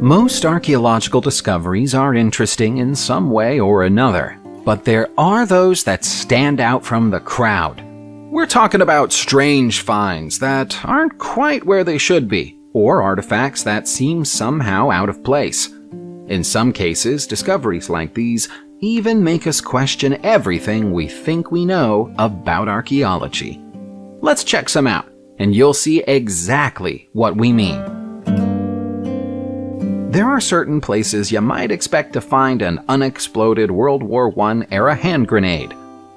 Most archaeological discoveries are interesting in some way or another, but there are those that stand out from the crowd. We're talking about strange finds that aren't quite where they should be, or artifacts that seem somehow out of place. In some cases, discoveries like these even make us question everything we think we know about archaeology. Let's check some out, and you'll see exactly what we mean. There are certain places you might expect to find an unexploded World War I era hand grenade.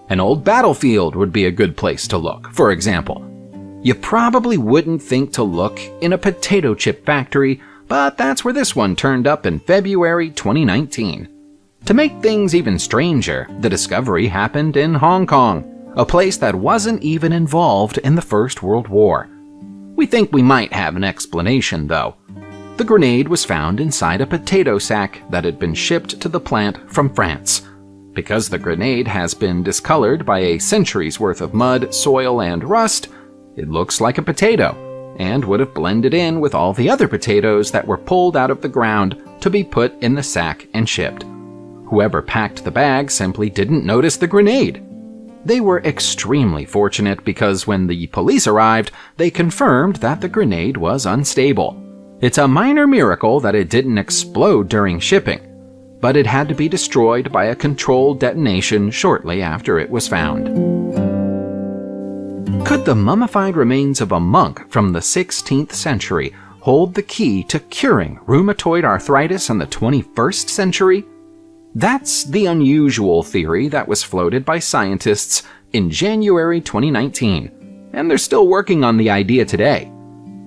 An old battlefield would be a good place to look, for example. You probably wouldn't think to look in a potato chip factory, but that's where this one turned up in February 2019. To make things even stranger, the discovery happened in Hong Kong, a place that wasn't even involved in the First World War. We think we might have an explanation, though. The grenade was found inside a potato sack that had been shipped to the plant from France. Because the grenade has been discolored by a century's worth of mud, soil, and rust, it looks like a potato, and would have blended in with all the other potatoes that were pulled out of the ground to be put in the sack and shipped. Whoever packed the bag simply didn't notice the grenade. They were extremely fortunate because when the police arrived, they confirmed that the grenade was unstable. It's a minor miracle that it didn't explode during shipping, but it had to be destroyed by a controlled detonation shortly after it was found. Could the mummified remains of a monk from the 16th century hold the key to curing rheumatoid arthritis in the 21st century? That's the unusual theory that was floated by scientists in January 2019, and they're still working on the idea today.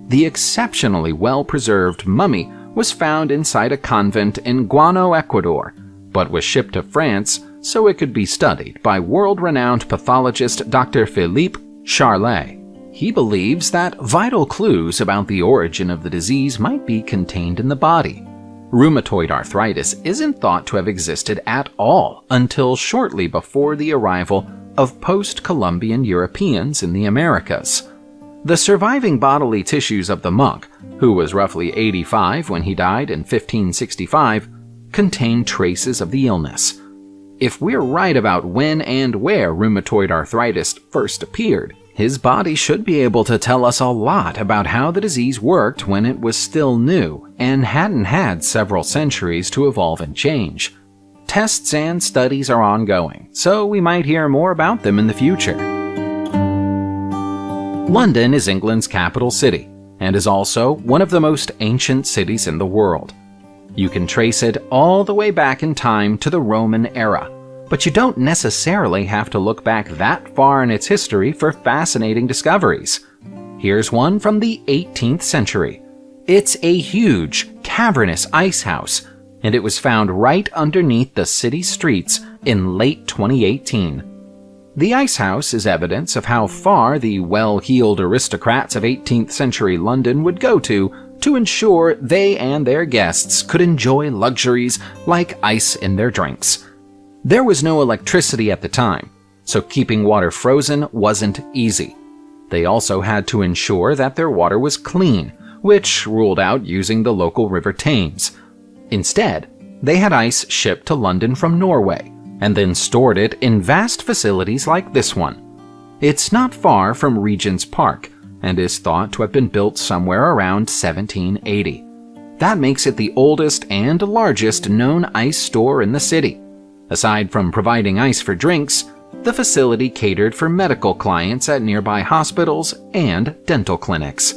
The exceptionally well-preserved mummy was found inside a convent in Guano, Ecuador, but was shipped to France so it could be studied by world-renowned pathologist Dr. Philippe Charlet. He believes that vital clues about the origin of the disease might be contained in the body. Rheumatoid arthritis isn't thought to have existed at all until shortly before the arrival of post-Columbian Europeans in the Americas. The surviving bodily tissues of the monk, who was roughly 85 when he died in 1565, contain traces of the illness. If we're right about when and where rheumatoid arthritis first appeared, his body should be able to tell us a lot about how the disease worked when it was still new and hadn't had several centuries to evolve and change. Tests and studies are ongoing, so we might hear more about them in the future. London is England's capital city, and is also one of the most ancient cities in the world. You can trace it all the way back in time to the Roman era, but you don't necessarily have to look back that far in its history for fascinating discoveries. Here's one from the 18th century. It's a huge, cavernous ice house, and it was found right underneath the city streets in late 2018. The ice house is evidence of how far the well-heeled aristocrats of 18th century London would go to ensure they and their guests could enjoy luxuries like ice in their drinks. There was no electricity at the time, so keeping water frozen wasn't easy. They also had to ensure that their water was clean, which ruled out using the local River Thames. Instead, they had ice shipped to London from Norway, and then stored it in vast facilities like this one. It's not far from Regent's Park, and is thought to have been built somewhere around 1780. That makes it the oldest and largest known ice store in the city. Aside from providing ice for drinks, the facility catered for medical clients at nearby hospitals and dental clinics.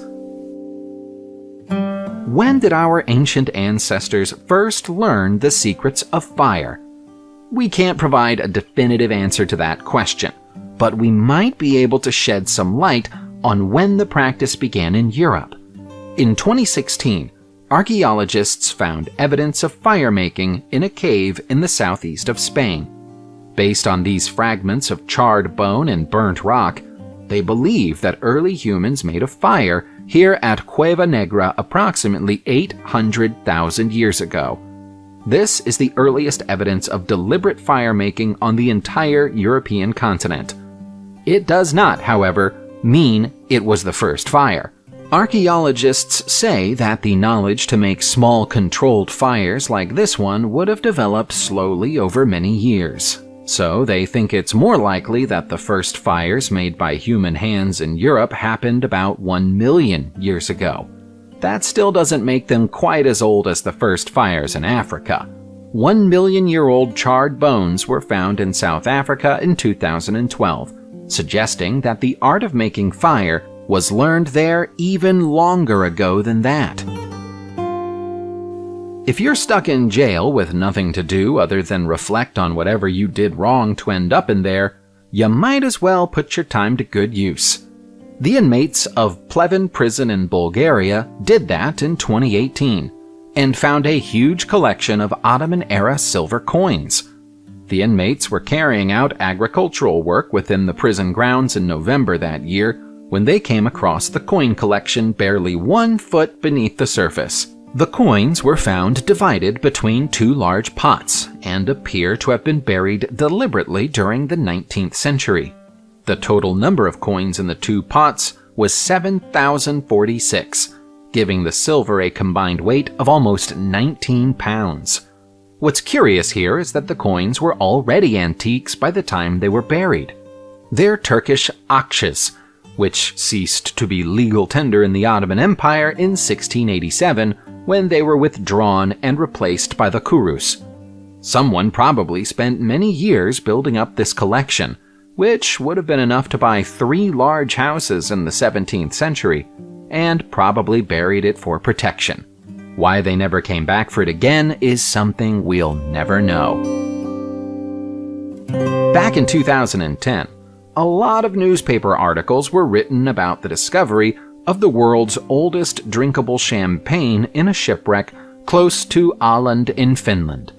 When did our ancient ancestors first learn the secrets of fire? We can't provide a definitive answer to that question, but we might be able to shed some light on when the practice began in Europe. In 2016, archaeologists found evidence of fire-making in a cave in the southeast of Spain. Based on these fragments of charred bone and burnt rock, they believe that early humans made a fire here at Cueva Negra approximately 800,000 years ago. This is the earliest evidence of deliberate fire-making on the entire European continent. It does not, however, mean it was the first fire. Archaeologists say that the knowledge to make small controlled fires like this one would have developed slowly over many years. So they think it's more likely that the first fires made by human hands in Europe happened about 1 million years ago. That still doesn't make them quite as old as the first fires in Africa. 1 million-year-old charred bones were found in South Africa in 2012, suggesting that the art of making fire was learned there even longer ago than that. If you're stuck in jail with nothing to do other than reflect on whatever you did wrong to end up in there, you might as well put your time to good use. The inmates of Pleven Prison in Bulgaria did that in 2018 and found a huge collection of Ottoman-era silver coins. The inmates were carrying out agricultural work within the prison grounds in November that year when they came across the coin collection barely 1 foot beneath the surface. The coins were found divided between 2 large pots and appear to have been buried deliberately during the 19th century. The total number of coins in the 2 pots was 7,046, giving the silver a combined weight of almost 19 pounds. What's curious here is that the coins were already antiques by the time they were buried. They're Turkish akçes, which ceased to be legal tender in the Ottoman Empire in 1687 when they were withdrawn and replaced by the kurus. Someone probably spent many years building up this collection, which would have been enough to buy 3 large houses in the 17th century, and probably buried it for protection. Why they never came back for it again is something we'll never know. Back in 2010, a lot of newspaper articles were written about the discovery of the world's oldest drinkable champagne in a shipwreck close to Åland in Finland.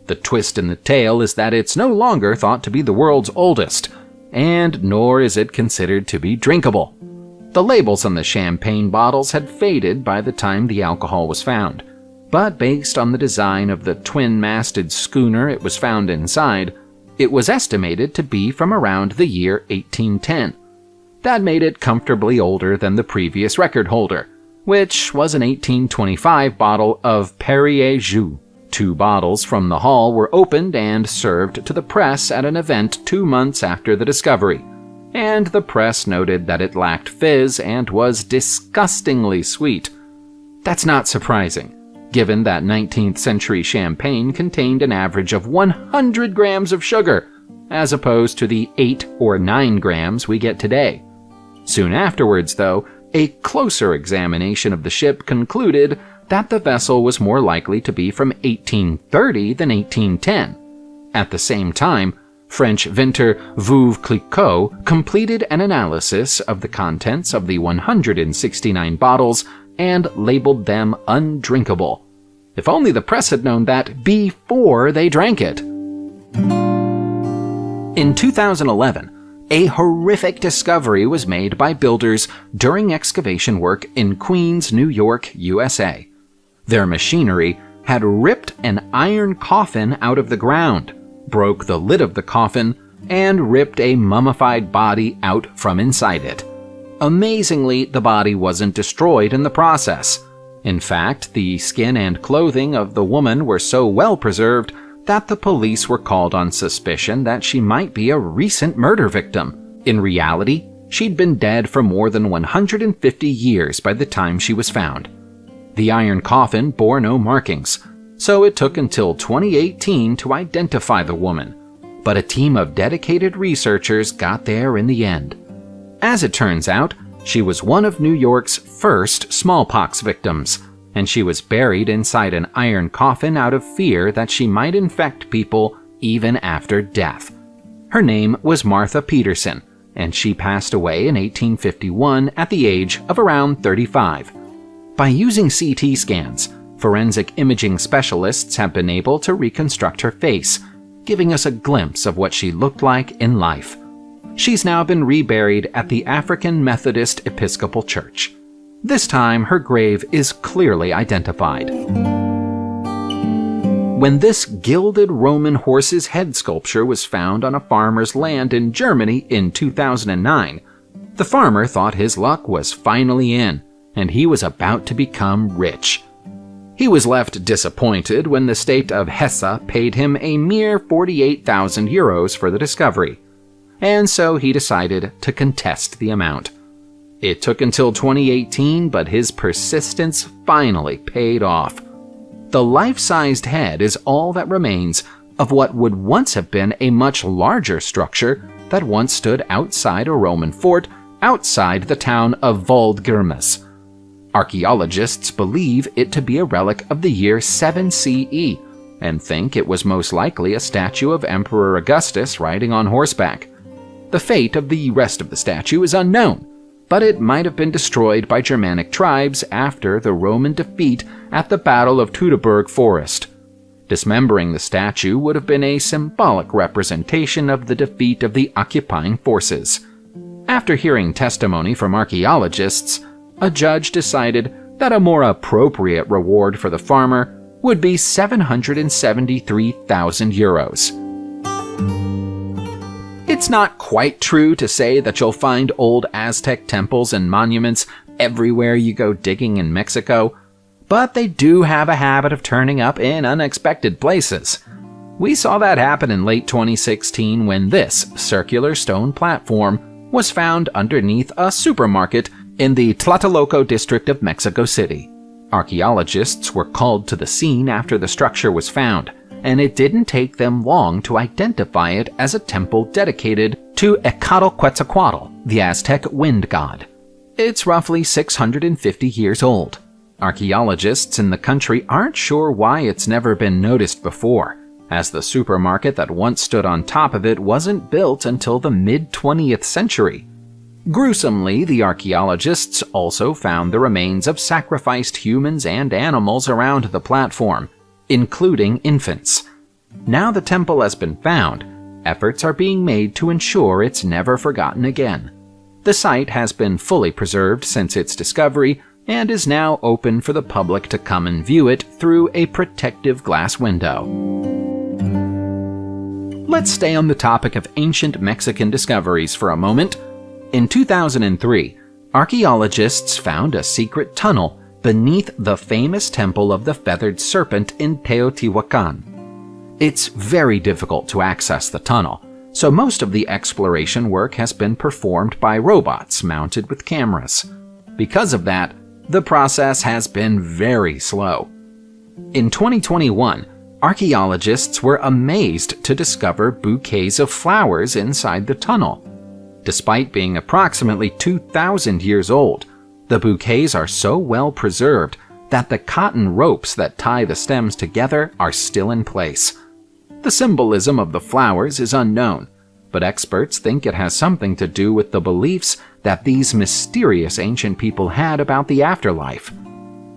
The twist in the tale is that it's no longer thought to be the world's oldest, and nor is it considered to be drinkable. The labels on the champagne bottles had faded by the time the alcohol was found, but based on the design of the twin-masted schooner it was found inside, it was estimated to be from around the year 1810. That made it comfortably older than the previous record holder, which was an 1825 bottle of Perrier Jouet. 2 bottles from the hull were opened and served to the press at an event 2 months after the discovery, and the press noted that it lacked fizz and was disgustingly sweet. That's not surprising, given that 19th century champagne contained an average of 100 grams of sugar, as opposed to the 8 or 9 grams we get today. Soon afterwards, though, a closer examination of the ship concluded that the vessel was more likely to be from 1830 than 1810. At the same time, French inventor Veuve Clicquot completed an analysis of the contents of the 169 bottles and labeled them undrinkable. If only the press had known that before they drank it. In 2011, a horrific discovery was made by builders during excavation work in Queens, New York, USA. Their machinery had ripped an iron coffin out of the ground, broke the lid of the coffin, and ripped a mummified body out from inside it. Amazingly, the body wasn't destroyed in the process. In fact, the skin and clothing of the woman were so well preserved that the police were called on suspicion that she might be a recent murder victim. In reality, she'd been dead for more than 150 years by the time she was found. The iron coffin bore no markings, so it took until 2018 to identify the woman, but a team of dedicated researchers got there in the end. As it turns out, she was one of New York's first smallpox victims, and she was buried inside an iron coffin out of fear that she might infect people even after death. Her name was Martha Peterson, and she passed away in 1851 at the age of around 35. By using CT scans, forensic imaging specialists have been able to reconstruct her face, giving us a glimpse of what she looked like in life. She's now been reburied at the African Methodist Episcopal Church. This time, her grave is clearly identified. When this gilded Roman horse's head sculpture was found on a farmer's land in Germany in 2009, the farmer thought his luck was finally in, and he was about to become rich. He was left disappointed when the state of Hesse paid him a mere 48,000 euros for the discovery, and so he decided to contest the amount. It took until 2018, but his persistence finally paid off. The life-sized head is all that remains of what would once have been a much larger structure that once stood outside a Roman fort outside the town of Waldgirmes. Archaeologists believe it to be a relic of the year 7 CE and think it was most likely a statue of Emperor Augustus riding on horseback. The fate of the rest of the statue is unknown, but it might have been destroyed by Germanic tribes after the Roman defeat at the Battle of Teutoburg Forest. Dismembering the statue would have been a symbolic representation of the defeat of the occupying forces. After hearing testimony from archaeologists, a judge decided that a more appropriate reward for the farmer would be 773,000 euros. It's not quite true to say that you'll find old Aztec temples and monuments everywhere you go digging in Mexico, but they do have a habit of turning up in unexpected places. We saw that happen in late 2016 when this circular stone platform was found underneath a supermarket in the Tlatelolco district of Mexico City. Archaeologists were called to the scene after the structure was found, and it didn't take them long to identify it as a temple dedicated to Quetzalcoatl, the Aztec wind god. It's roughly 650 years old. Archaeologists in the country aren't sure why it's never been noticed before, as the supermarket that once stood on top of it wasn't built until the mid-20th century. Gruesomely, the archaeologists also found the remains of sacrificed humans and animals around the platform, including infants. Now the temple has been found, efforts are being made to ensure it's never forgotten again. The site has been fully preserved since its discovery and is now open for the public to come and view it through a protective glass window. Let's stay on the topic of ancient Mexican discoveries for a moment. In 2003, archaeologists found a secret tunnel beneath the famous Temple of the Feathered Serpent in Teotihuacan. It's very difficult to access the tunnel, so most of the exploration work has been performed by robots mounted with cameras. Because of that, the process has been very slow. In 2021, archaeologists were amazed to discover bouquets of flowers inside the tunnel. Despite being approximately 2,000 years old, the bouquets are so well preserved that the cotton ropes that tie the stems together are still in place. The symbolism of the flowers is unknown, but experts think it has something to do with the beliefs that these mysterious ancient people had about the afterlife.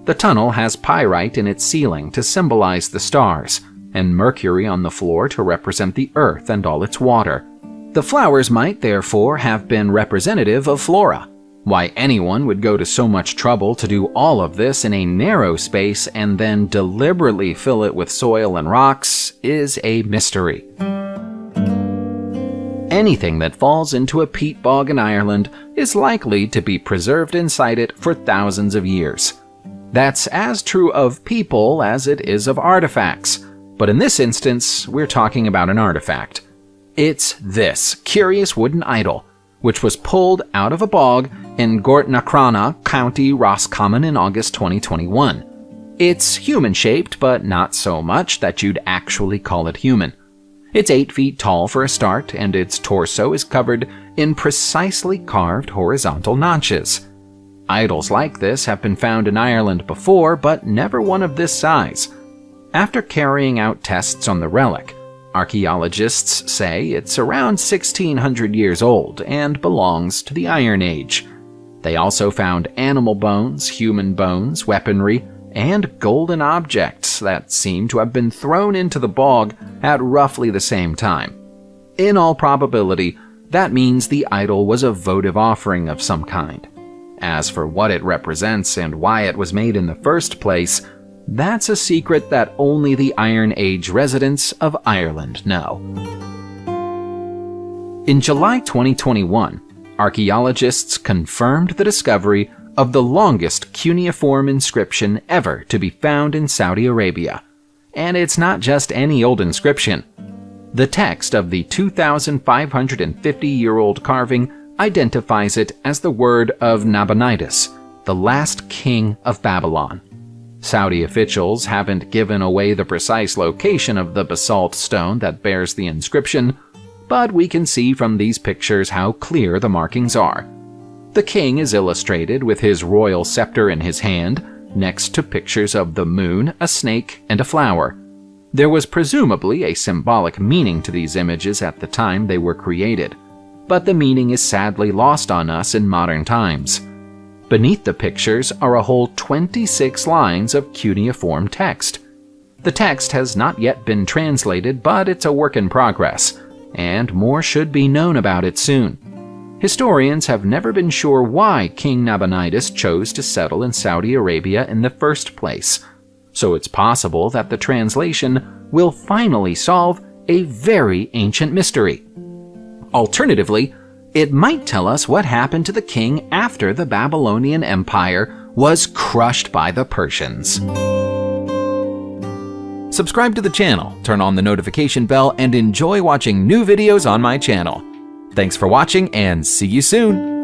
The tunnel has pyrite in its ceiling to symbolize the stars, and mercury on the floor to represent the earth and all its water. The flowers might therefore have been representative of flora. Why anyone would go to so much trouble to do all of this in a narrow space and then deliberately fill it with soil and rocks is a mystery. Anything that falls into a peat bog in Ireland is likely to be preserved inside it for thousands of years. That's as true of people as it is of artifacts, but in this instance, we're talking about an artifact. It's this curious wooden idol, which was pulled out of a bog in Gortnacrana, County Roscommon in August 2021. It's human-shaped, but not so much that you'd actually call it human. It's 8 feet tall for a start, and its torso is covered in precisely carved horizontal notches. Idols like this have been found in Ireland before, but never one of this size. After carrying out tests on the relic, archaeologists say it's around 1,600 years old and belongs to the Iron Age. They also found animal bones, human bones, weaponry, and golden objects that seem to have been thrown into the bog at roughly the same time. In all probability, that means the idol was a votive offering of some kind. As for what it represents and why it was made in the first place, that's a secret that only the Iron Age residents of Ireland know. In July 2021, archaeologists confirmed the discovery of the longest cuneiform inscription ever to be found in Saudi Arabia. And it's not just any old inscription. The text of the 2,550-year-old carving identifies it as the word of Nabonidus, the last king of Babylon. Saudi officials haven't given away the precise location of the basalt stone that bears the inscription, but we can see from these pictures how clear the markings are. The king is illustrated with his royal scepter in his hand, next to pictures of the moon, a snake, and a flower. There was presumably a symbolic meaning to these images at the time they were created, but the meaning is sadly lost on us in modern times. Beneath the pictures are a whole 26 lines of cuneiform text. The text has not yet been translated, but it's a work in progress, and more should be known about it soon. Historians have never been sure why King Nabonidus chose to settle in Saudi Arabia in the first place, so it's possible that the translation will finally solve a very ancient mystery. Alternatively, it might tell us what happened to the king after the Babylonian Empire was crushed by the Persians. Subscribe to the channel, turn on the notification bell, and enjoy watching new videos on my channel. Thanks for watching, and see you soon!